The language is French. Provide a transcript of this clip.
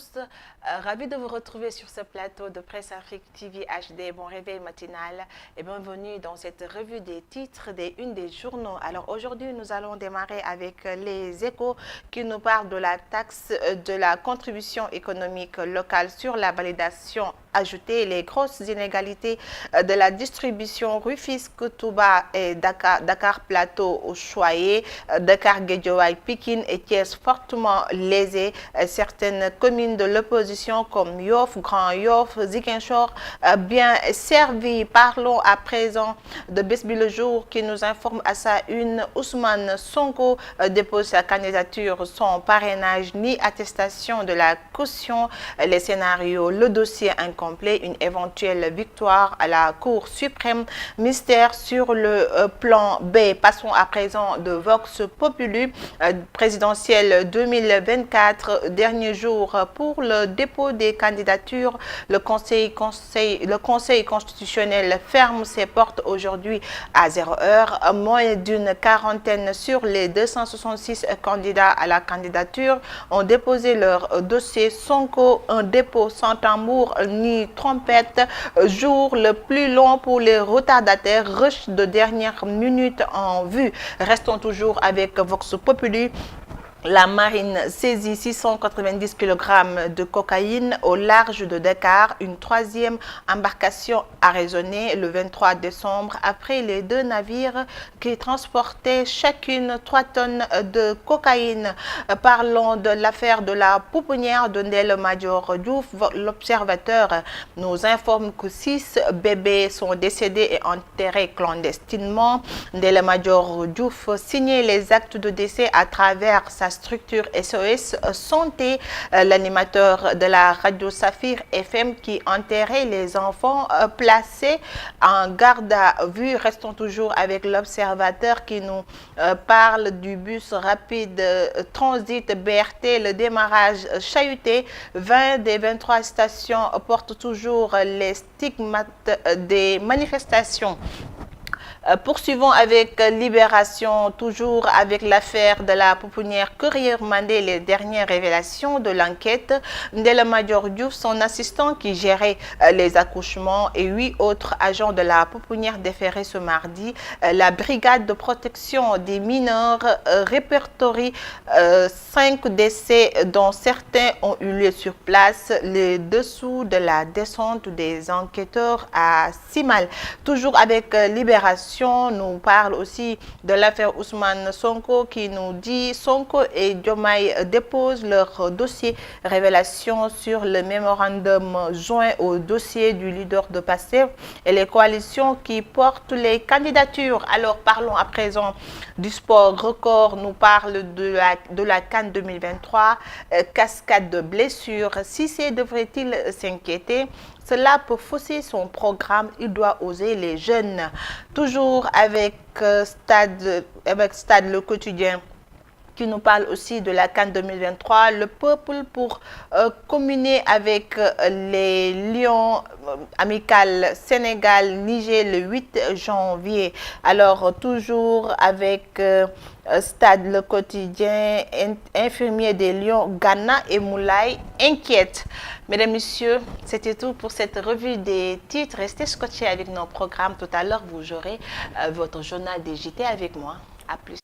tous, ravi de vous retrouver sur ce plateau de Presse Afrique TV HD. Bon réveil matinal et bienvenue dans cette revue des titres des unes des journaux. Alors aujourd'hui, nous allons démarrer avec les Échos qui nous parlent de la taxe de la contribution économique locale sur la validation ajoutée, les grosses inégalités de la distribution Rufisque, Touba et Dakar Plateau au Choyer, Dakar Guédiawaye, Pikine et Thiès fortement lésées. Certaines communes de l'opposition comme Yoff, Grand Yoff, Ziguinchor bien servies. Parlons à présent de Besbi le Jour qui nous informe à sa une. Ousmane Sonko dépose sa candidature sans parrainage ni attestation de la caution. Les scénarios, le dossier incomplet, une éventuelle victoire à la Cour suprême, mystère sur le plan B. Passons à présent de Vox Populi, présidentielle 2024, dernier jour pour le dépôt des candidatures. Le Conseil constitutionnel ferme ses portes aujourd'hui à 0h. Moins d'une quarantaine sur les 266 candidats à la candidature ont déposé leur dossier. Sonko, un dépôt sans tambour ni trompette, jour le plus long pour les retardataires, rush de dernière minute en vue. Restons toujours avec Vox Populi. La marine saisit 690 kg de cocaïne au large de Dakar. Une troisième embarcation arraisonnée le 23 décembre après les deux navires qui transportaient chacune 3 tonnes de cocaïne. Parlons de l'affaire de la pouponnière de Ndella Madior Diouf. L'Observateur nous informe que 6 bébés sont décédés et enterrés clandestinement. Ndella Madior Diouf signait les actes de décès à travers sa structure SOS Santé, l'animateur de la radio Saphir FM qui enterrait les enfants placés en garde à vue. Restons toujours avec l'Observateur qui nous parle du bus rapide transit BRT, le démarrage chahuté. 20 des 23 stations portent toujours les stigmates des manifestations. Poursuivons avec Libération, toujours avec l'affaire de la pouponnière Courrier-Mandé, les dernières révélations de l'enquête. Ndella Madior Diouf, son assistant qui gérait les accouchements et 8 autres agents de la pouponnière déférés ce mardi. La brigade de protection des mineurs répertorie 5 décès dont certains ont eu lieu sur place. Les dessous de la descente des enquêteurs à Simal. Toujours avec Libération, nous parle aussi de l'affaire Ousmane Sonko qui nous dit Sonko et Diomaye déposent leur dossier. Révélation sur le mémorandum joint au dossier du leader de Pastef et les coalitions qui portent les candidatures. Alors parlons à présent du sport. Record nous parle de la CAN 2023, cascade de blessures. Cissé devrait-il s'inquiéter? Cela peut fausser son programme, il doit oser les jeunes. Toujours avec Stade le quotidien qui nous parle aussi de la CAN 2023, le peuple pour communier avec les Lions amicales Sénégal-Niger le 8 janvier. Alors toujours avec Stade le quotidien, infirmier des Lions, Ghana et Moulay inquiète. Mesdames, Messieurs, c'était tout pour cette revue des titres. Restez scotchés avec nos programmes. Tout à l'heure, vous aurez votre journal des JT avec moi. À plus.